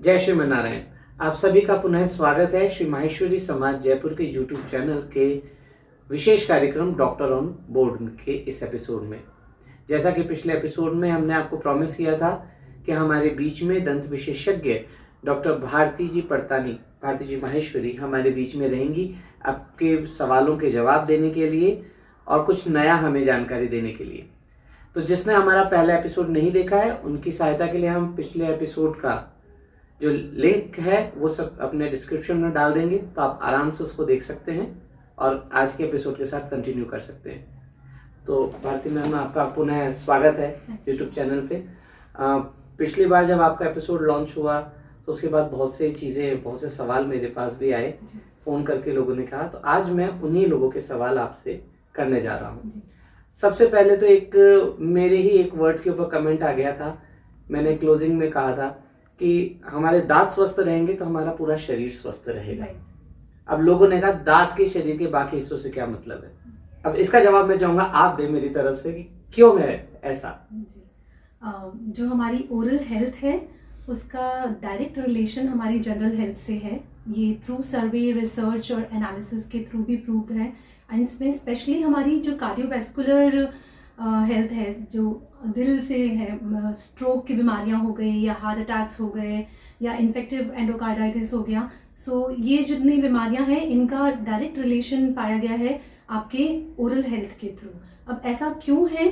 जय श्री नारायण। आप सभी का पुनः स्वागत है श्री माहेश्वरी समाज जयपुर के यूट्यूब चैनल के विशेष कार्यक्रम डॉक्टर ऑन बोर्ड के इस एपिसोड में। जैसा कि पिछले एपिसोड में हमने आपको प्रॉमिस किया था कि हमारे बीच में दंत विशेषज्ञ डॉक्टर भारती जी माहेश्वरी हमारे बीच में रहेंगी आपके सवालों के जवाब देने के लिए और कुछ नया हमें जानकारी देने के लिए। तो जिसने हमारा पहला एपिसोड नहीं देखा है उनकी सहायता के लिए हम पिछले एपिसोड का जो लिंक है वो सब अपने डिस्क्रिप्शन में डाल देंगे, तो आप आराम से उसको देख सकते हैं और आज के एपिसोड के साथ कंटिन्यू कर सकते हैं। तो भारती मैम, आपका पुनः स्वागत है यूट्यूब चैनल पे। पिछली बार जब आपका एपिसोड लॉन्च हुआ तो उसके बाद बहुत से सवाल मेरे पास भी आए, फ़ोन करके लोगों ने कहा, तो आज मैं उन्हीं लोगों के सवाल आपसे करने जा रहा हूँ। सबसे पहले तो मेरे ही एक वर्ड के ऊपर कमेंट आ गया था। मैंने क्लोजिंग में कहा था कि हमारे दांत स्वस्थ रहेंगे तो हमारा पूरा शरीर स्वस्थ रहेगा। अब लोगों ने कहा दांत के शरीर के बाकी हिस्सों से क्या मतलब है। अब इसका जवाब मैं चाहूंगा आप दे मेरी तरफ से कि क्यों है ऐसा। जो हमारी ओरल हेल्थ है उसका डायरेक्ट रिलेशन हमारी जनरल हेल्थ से है। ये थ्रू सर्वे, रिसर्च और एनालिसिस के थ्रू भी प्रूव्ड है। एंड इसमें स्पेशली हमारी जो कार्डियोवैस्कुलर हेल्थ है, जो दिल से है, स्ट्रोक की बीमारियां हो गई या हार्ट अटैक्स हो गए या इन्फेक्टिव एंडोकार्डाइटिस हो गया, सो ये जितनी बीमारियां हैं इनका डायरेक्ट रिलेशन पाया गया है आपके ओरल हेल्थ के थ्रू। अब ऐसा क्यों है?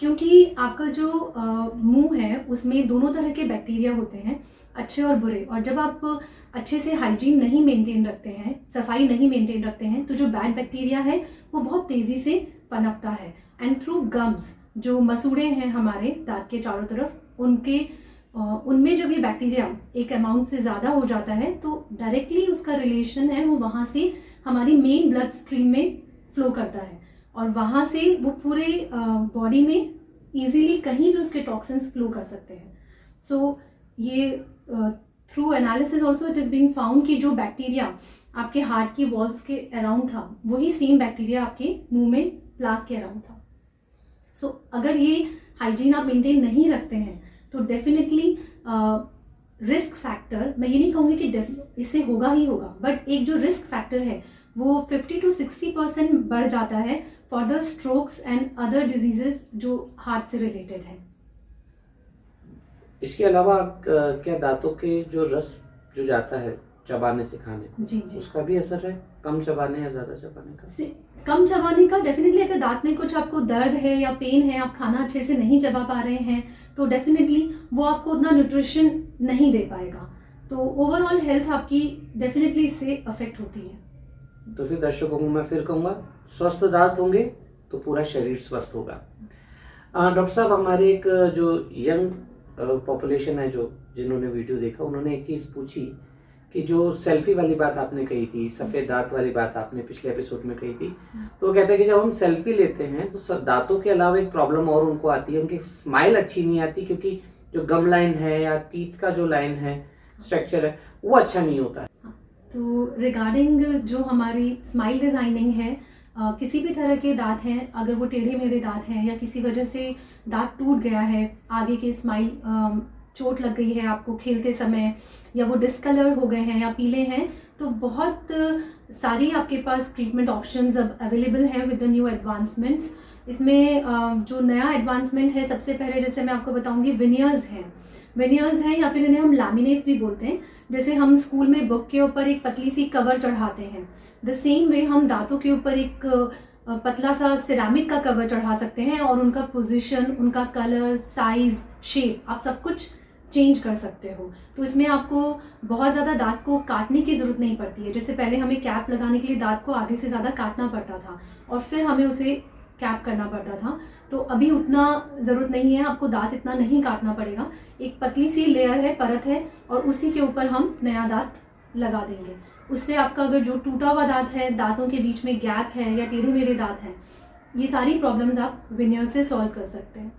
क्योंकि आपका जो मुंह है उसमें दोनों तरह के बैक्टीरिया होते हैं, अच्छे और बुरे। और जब आप अच्छे से हाइजीन नहीं मेंटेन रखते हैं, सफाई नहीं मेंटेन रखते हैं, तो जो बैड बैक्टीरिया है वो बहुत तेज़ी से पनपता है। एंड थ्रू गम्स, जो मसूड़े हैं हमारे दांत के चारों तरफ, उनमें जब ये बैक्टीरिया एक अमाउंट से ज़्यादा हो जाता है तो डायरेक्टली उसका रिलेशन है वो वहाँ से हमारी मेन ब्लड स्ट्रीम में फ्लो करता है और वहाँ से वो पूरे बॉडी में ईजिली कहीं भी उसके टॉक्सिन्स फ्लो कर सकते हैं। सो ये through analysis also it is being found कि जो बैक्टीरिया आपके हार्ट की वॉल्स के अराउंड था वही सेम बैक्टीरिया आपके मुंह में प्लाक के अराउंड था। सो अगर ये हाइजीन आप मेंटेन नहीं रखते हैं तो डेफिनेटली रिस्क फैक्टर, मैं ये नहीं कहूँगी कि इससे होगा ही होगा, बट एक जो रिस्क फैक्टर है वो 50 to 60% बढ़ जाता है for the strokes and other diseases जो हार्ट से रिलेटेड है। इसके अलावा क्या दांतों के जो रस जो जाता है चबाने से खाने, जी, उसका भी असर है कम चबाने या ज़्यादा चबाने का? कम चबाने का डेफिनेटली, अगर दांत में कुछ आपको दर्द है या पेन है, आप खाना अच्छे से नहीं चबा पा रहे हैं, तो डेफिनेटली वो आपको उतना न्यूट्रिशन नहीं दे पाएगा। तो ओवरऑल हेल्थ आपकी डेफिनेटली इससे अफेक्ट होती है। तो फिर दर्शकों को मैं फिर कहूँगा, स्वस्थ दांत होंगे तो पूरा शरीर स्वस्थ होगा। डॉक्टर साहब, हमारे एक जो यंग पॉपुलेशन है जिन्होंने वीडियो देखा, उन्होंने एक चीज़ पूछी कि जो सेल्फी वाली बात आपने कही थी, सफ़ेद दांत वाली बात आपने पिछले एपिसोड में कही थी, तो वो कहते हैं कि जब हम सेल्फी लेते हैं तो दांतों के अलावा एक प्रॉब्लम और उनको आती है, उनकी स्माइल अच्छी नहीं आती क्योंकि जो गम लाइन है या टीथ का जो लाइन है, स्ट्रक्चर है, वो अच्छा नहीं होता है। तो रिगार्डिंग जो हमारी स्माइल डिज़ाइनिंग है, किसी भी तरह के दांत हैं, अगर वो टेढ़े मेढ़े दांत हैं या किसी वजह से दांत टूट गया है, आगे के स्माइल चोट लग गई है आपको खेलते समय, या वो डिस्कलर हो गए हैं या पीले हैं, तो बहुत सारी आपके पास ट्रीटमेंट ऑप्शंस अब अवेलेबल हैं विद द न्यू एडवांसमेंट्स। इसमें जो नया एडवांसमेंट है, सबसे पहले जैसे मैं आपको बताऊंगी, विनियर्स हैं या फिर इन्हें हम लैमिनेट्स भी बोलते हैं। जैसे हम स्कूल में बुक के ऊपर एक पतली सी कवर चढ़ाते हैं, द सेम वे हम दांतों के ऊपर एक पतला सा सिरामिक का कवर चढ़ा सकते हैं और उनका पोजीशन, उनका कलर, साइज, शेप, आप सब कुछ चेंज कर सकते हो। तो इसमें आपको बहुत ज़्यादा दांत को काटने की ज़रूरत नहीं पड़ती है। जैसे पहले हमें कैप लगाने के लिए दांत को आधे से ज़्यादा काटना पड़ता था और फिर हमें उसे कैप करना पड़ता था, तो अभी उतना ज़रूरत नहीं है, आपको दांत इतना नहीं काटना पड़ेगा। एक पतली सी लेयर है, परत है, और उसी के ऊपर हम नया दांत लगा देंगे। उससे आपका अगर जो टूटा हुआ दांत है, दांतों के बीच में गैप है या टेढ़े मेढ़े दांत हैं, ये सारी प्रॉब्लम्स आप विनियर से सॉल्व कर सकते हैं।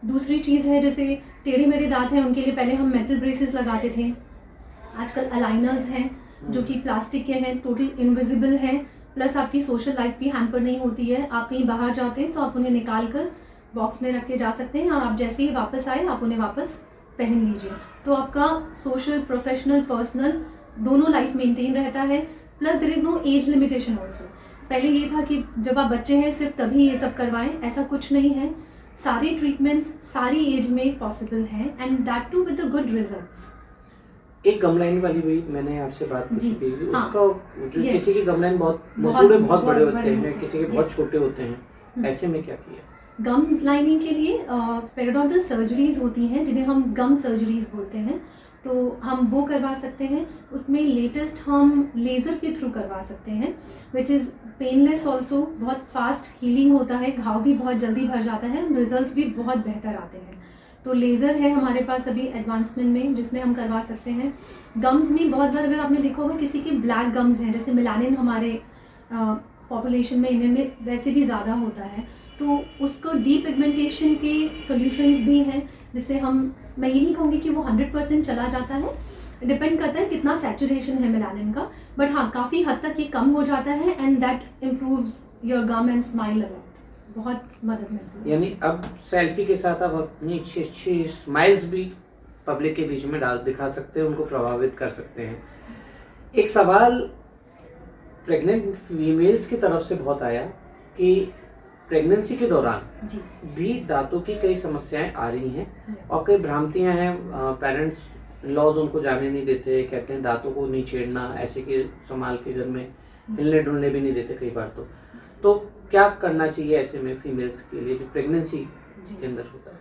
दूसरी चीज़ है, जैसे टेढ़े मेढ़े दांत हैं उनके लिए पहले हम मेटल ब्रेसेस लगाते थे, आजकल अलाइनर्स हैं जो कि प्लास्टिक के हैं, टोटल इनविजिबल हैं, प्लस आपकी सोशल लाइफ भी हैम्पर नहीं होती है। आप कहीं बाहर जाते हैं तो आप उन्हें निकाल कर बॉक्स में रख के जा सकते हैं और आप जैसे ही वापस आए आप उन्हें वापस पहन लीजिए, तो आपका सोशल, प्रोफेशनल, पर्सनल दोनों लाइफ मेंटेन रहता है। Plus there is no age limitation also. पहले ये था कि जब आप बच्चे हैं सिर्फ तभी ये सब करवाएं, ऐसा कुछ नहीं है। सारी ट्रीटमेंट्स सारी एज में पॉसिबल हैं and that too with the good results. एक गमलाइन वाली भी मैंने आपसे बात की जी, थी, हाँ, उसका जो yes, किसी की गमलाइन बहुत बहुत मसूड़े बहुत बहुत बड़े बड़े होते हैं, होते किसी हैं, के बहुत yes। छोटे होते हैं, ऐसे में क्या किया? गम लाइनिंग के लिए पेरिडोंटल सर्जरीज होती हैं जिन्हें हम गम सर्जरीज बोलते हैं, तो हम वो करवा सकते हैं। उसमें लेटेस्ट हम लेज़र के थ्रू करवा सकते हैं, विच इज़ पेनलेस ऑल्सो, बहुत फास्ट हीलिंग होता है, घाव भी बहुत जल्दी भर जाता है, रिजल्ट्स भी बहुत बेहतर आते हैं। तो लेज़र है हमारे पास अभी एडवांसमेंट में, जिसमें हम करवा सकते हैं। गम्स में बहुत बार अगर आपने देखा होगा किसी के ब्लैक गम्स हैं, जैसे मेलानिन हमारे पॉपुलेशन में इंडियन में वैसे भी ज़्यादा होता है, तो उसको डीपिगमेंटेशन के सॉल्यूशंस भी हैं, जिससे मैं ये नहीं कहूँगी कि वो 100% चला जाता है, डिपेंड करता है कितना सैचुरेशन है मेलानिन का, बट हाँ काफ़ी हद तक ये कम हो जाता है and that improves your gum and smile a lot, बहुत मदद मिलती है। यानी अब सेल्फी के साथ आप अपनी अच्छी अच्छी स्माइल्स भी पब्लिक के बीच में दिखा सकते हैं, उनको प्रभावित कर सकते हैं। एक सवाल प्रेग्नेंट फीमेल्स की तरफ से बहुत आया कि प्रेगनेंसी के दौरान जी, भी दांतों की कई समस्याएं आ रही हैं और कई भ्रांतियां हैं। पेरेंट्स लॉज उनको जाने नहीं देते, कहते हैं दांतों को नहीं छेड़ना, ऐसे के संभाल के घर में हिलने डुलने भी नहीं देते कई बार। तो क्या करना चाहिए ऐसे में फीमेल्स के लिए जो प्रेगनेंसी के अंदर होता है?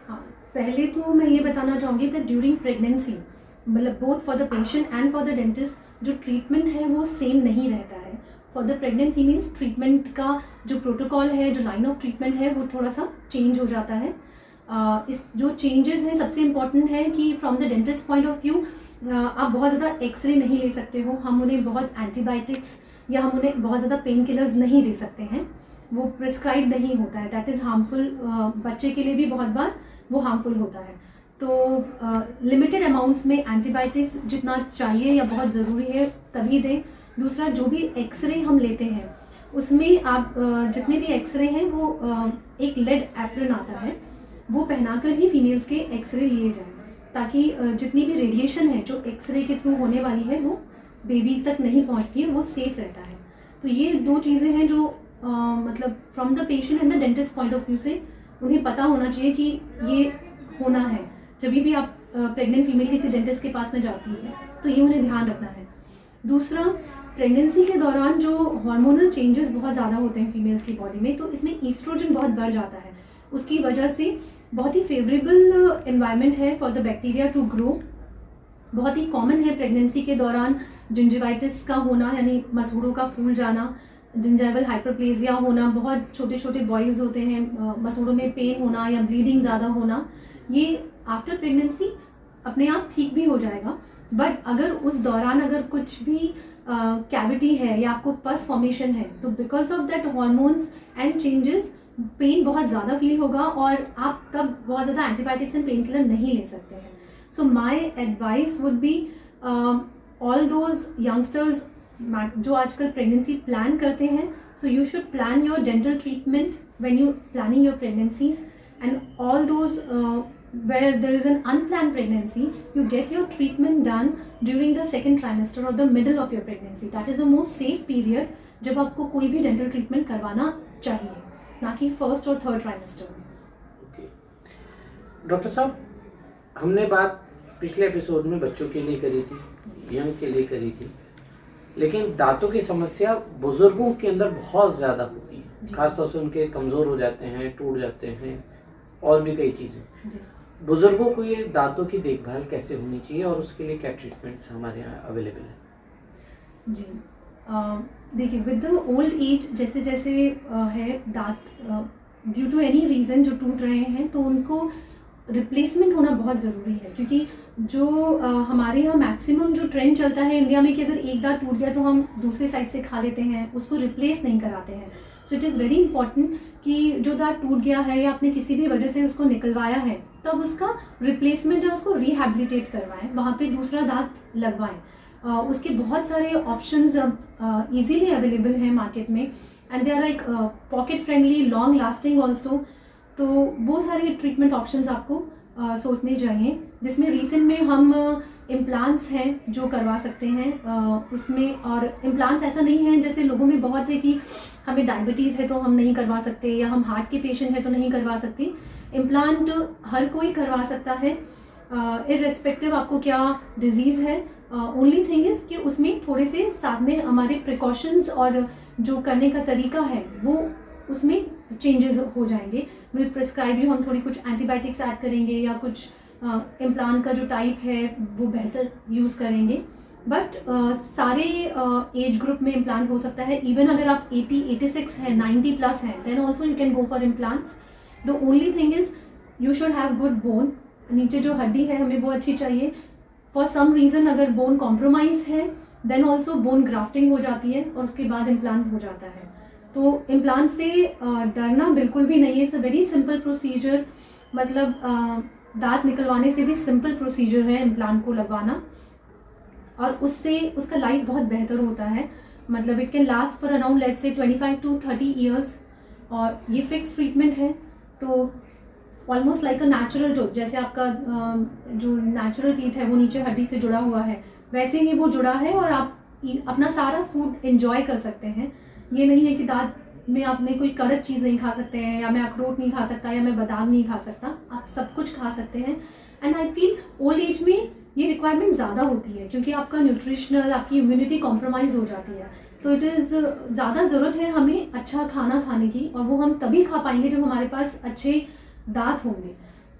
हाँ, पहले तो मैं ये बताना चाहूँगी दैट ड्यूरिंग प्रेगनेंसी, मतलब both for the patient and for the dentist, जो ट्रीटमेंट है वो सेम नहीं रहता है। For the pregnant females treatment का जो प्रोटोकॉल है, जो लाइन ऑफ ट्रीटमेंट है, वो थोड़ा सा चेंज हो जाता है। इस जो चेंजेस हैं, सबसे इम्पॉर्टेंट है कि from the dentist point of view आप बहुत ज़्यादा एक्सरे नहीं ले सकते हो, हम उन्हें बहुत एंटीबायोटिक्स या हम उन्हें बहुत ज़्यादा पेन किलर्स नहीं दे सकते हैं, वो प्रिस्क्राइब नहीं होता है, दैट इज़ हार्मफुल। बच्चे के लिए भी बहुत बार वो हार्मफुल होता है, तो लिमिटेड अमाउंट्स में एंटीबायोटिक्स जितना चाहिए या बहुत ज़रूरी है तभी दें। दूसरा, जो भी एक्सरे हम लेते हैं उसमें आप जितने भी एक्सरे हैं वो एक लेड एप्रन आता है, वो पहनाकर ही फीमेल्स के एक्सरे लिए जाएं, ताकि जितनी भी रेडिएशन है जो एक्सरे के थ्रू होने वाली है वो बेबी तक नहीं पहुंचती है, वो सेफ रहता है। तो ये दो चीज़ें हैं जो मतलब from the patient and the dentist point of view से उन्हें पता होना चाहिए कि ये होना है। जब भी आप प्रेग्नेंट फीमेल किसी डेंटिस्ट के पास में जाती है तो ये उन्हें ध्यान रखना है। दूसरा, प्रेगनेंसी के दौरान जो हार्मोनल चेंजेस बहुत ज़्यादा होते हैं फीमेल्स की बॉडी में, तो इसमें ईस्ट्रोजन बहुत बढ़ जाता है, उसकी वजह से बहुत ही फेवरेबल एनवायरनमेंट है for the bacteria to grow. बहुत ही कॉमन है प्रेगनेंसी के दौरान जिंजिवाइटिस का होना, यानी मसूड़ों का फूल जाना, जिंजाइवल हाइपरप्लेजिया होना, बहुत छोटे छोटे बॉयल्स होते हैं, मसूड़ों में पेन होना या ब्लीडिंग ज़्यादा होना, ये आफ्टर प्रेगनेंसी अपने आप ठीक भी हो जाएगा। बट अगर उस दौरान अगर कुछ भी कैविटी है या आपको पस फॉर्मेशन है, तो because of that hormones and changes pain बहुत ज़्यादा फील होगा और आप तब बहुत ज़्यादा एंटीबायोटिक्स एंड पेन किलर नहीं ले सकते हैं। So my advice would be all those youngsters जो आजकल प्रेगनेंसी प्लान करते हैं, so you should plan your dental treatment when you planning your pregnancies, and all those where there is an unplanned pregnancy, you get your treatment done during the second trimester or the middle of your pregnancy. That is the most safe period जब आपको कोई भी dental treatment करवाना चाहिए, ना कि first और third trimester में। ओके डॉक्टर साहब, हमने बात पिछले एपिसोड में बच्चों के लिए करी थी, यंग के लिए करी थी, लेकिन दांतों की समस्या बुजुर्गों के अंदर बहुत ज़्यादा होती है, खासतौर से उनके कमज़ोर हो जाते हैं, टूट जाते हैं और भी कई चीज़ें। बुजुर्गों को ये दांतों की देखभाल कैसे होनी चाहिए और उसके लिए क्या ट्रीटमेंट्स हमारे यहाँ अवेलेबल है? जी, देखिए विद द ओल्ड एज जैसे जैसे है दांत ड्यू टू एनी रीज़न जो टूट रहे हैं, तो उनको रिप्लेसमेंट होना बहुत ज़रूरी है, क्योंकि जो हमारे यहाँ मैक्सिमम जो ट्रेंड चलता है इंडिया में कि अगर एक दांत टूट गया तो हम दूसरे साइड से खा लेते हैं, उसको रिप्लेस नहीं कराते हैं। So it is very important कि जो दांत टूट गया है या आपने किसी भी वजह से उसको निकलवाया है, तब उसका रिप्लेसमेंट या उसको रिहैबिलिटेट करवाएं, वहाँ पे दूसरा दांत लगवाएं। उसके बहुत सारे ऑप्शंस अब ईजीली अवेलेबल हैं मार्केट में, and they are like pocket friendly, long lasting also. तो वो सारे ट्रीटमेंट ऑप्शंस आपको सोचने चाहिए, जिसमें रिसेंट में हम इम्प्लांट्स हैं जो करवा सकते हैं उसमें। और इम्प्लांट्स ऐसा नहीं है जैसे लोगों में बहुत है कि हमें डायबिटीज़ है तो हम नहीं करवा सकते, या हम हार्ट के पेशेंट हैं तो नहीं करवा सकते। इम्प्लांट हर कोई करवा सकता है इर्रेस्पेक्टिव आपको क्या डिजीज़ है। ओनली थिंग इज़ कि उसमें थोड़े से साथ में हमारे प्रिकॉशंस और जो करने का तरीका है वो उसमें चेंजेस हो जाएंगे। विल प्रिस्क्राइब यू, हम थोड़ी कुछ एंटीबायोटिक्स ऐड करेंगे या कुछ इम्प्लांट का जो टाइप है वो बेहतर यूज़ करेंगे। बट सारे एज ग्रुप में इम्प्लांट हो सकता है। इवन अगर आप 80, 86 हैं, 90 प्लस हैं, then also you can go for implants. The only thing is you should have good bone, नीचे जो हड्डी है हमें वो अच्छी चाहिए। फॉर सम रीज़न अगर बोन कॉम्प्रोमाइज़ है देन ऑल्सो बोन ग्राफ्टिंग हो जाती है और उसके बाद इम्प्लांट हो जाता है। तो इम्प्लांट से डरना बिल्कुल भी नहीं है। It's a very simple procedure, मतलब दांत निकलवाने से भी सिंपल प्रोसीजर है इम्प्लांट को लगवाना, और उससे उसका लाइफ बहुत बेहतर होता है। मतलब it can last for around let's say 25 to 30 years, और ये फिक्स ट्रीटमेंट है। तो almost like a natural tooth, जैसे आपका जो नेचुरल टीथ है वो नीचे हड्डी से जुड़ा हुआ है वैसे ही वो जुड़ा है, और आप अपना सारा फूड एंजॉय कर सकते हैं। ये नहीं है कि दांत में आपने कोई कड़क चीज़ नहीं खा सकते हैं, या मैं अखरोट नहीं खा सकता, या मैं बादाम नहीं खा सकता। आप सब कुछ खा सकते हैं। And I feel old age में ये रिक्वायरमेंट ज़्यादा होती है क्योंकि आपका न्यूट्रिशनल, आपकी इम्यूनिटी कॉम्प्रोमाइज़ हो जाती है। तो इट इज़ ज़्यादा ज़रूरत है हमें अच्छा खाना खाने की, और वो हम तभी खा पाएंगे जब हमारे पास अच्छे दांत होंगे।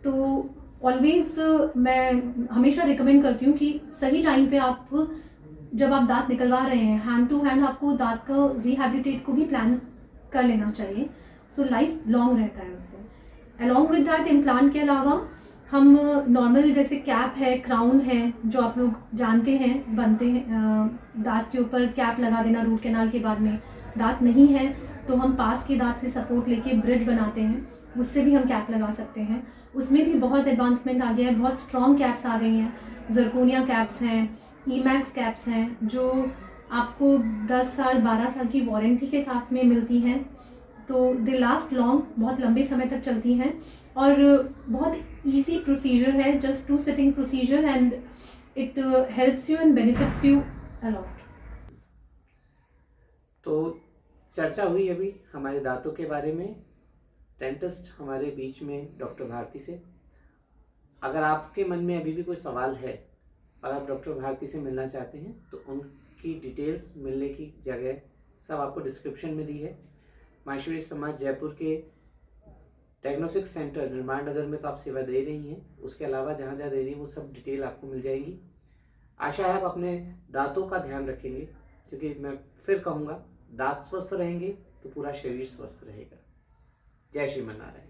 तो ऑलवेज मैं हमेशा रिकमेंड करती हूँ कि सही टाइम पे आप जब आप दांत निकलवा रहे हैं, हैंड टू हैंड आपको दांत का रिहैबिलिटेट को भी प्लान कर लेना चाहिए। सो लाइफ लॉन्ग रहता है उससे। अलॉन्ग विद दैट इम्प्लांट के अलावा हम नॉर्मल जैसे कैप है, क्राउन है, जो आप लोग जानते हैं बनते हैं, दांत के ऊपर कैप लगा देना रूट कैनाल के बाद में। दांत नहीं है तो हम पास के दांत से सपोर्ट लेके ब्रिज बनाते हैं, उससे भी हम कैप लगा सकते हैं। उसमें भी बहुत एडवांसमेंट आ गया है, बहुत स्ट्रॉन्ग कैप्स आ गई हैं। जर्कोनिया कैप्स हैं, ईमैक्स कैप्स हैं, जो आपको 10 साल 12 साल की वारंटी के साथ में मिलती हैं। तो दे लास्ट लॉन्ग, बहुत लंबे समय तक चलती हैं, और बहुत इजी प्रोसीजर है, just 2 sitting procedure, and it helps you and benefits you a lot. तो चर्चा हुई अभी हमारे दांतों के बारे में। डेंटिस्ट हमारे बीच में डॉक्टर भारती से। अगर आपके मन में अभी भी कोई सवाल है और आप डॉक्टर भारती से मिलना चाहते हैं तो उनकी डिटेल्स, मिलने की जगह सब आपको डिस्क्रिप्शन में दी है। माहेश्वरी समाज जयपुर के डायग्नोस्टिक सेंटर निर्माण नगर में तो आप सेवा दे रही हैं, उसके अलावा जहाँ जहाँ दे रही हैं वो सब डिटेल आपको मिल जाएगी। आशा है आप अपने दांतों का ध्यान रखेंगे, क्योंकि मैं फिर कहूँगा दांत स्वस्थ रहेंगे तो पूरा शरीर स्वस्थ रहेगा। जय श्रीमन नारायण।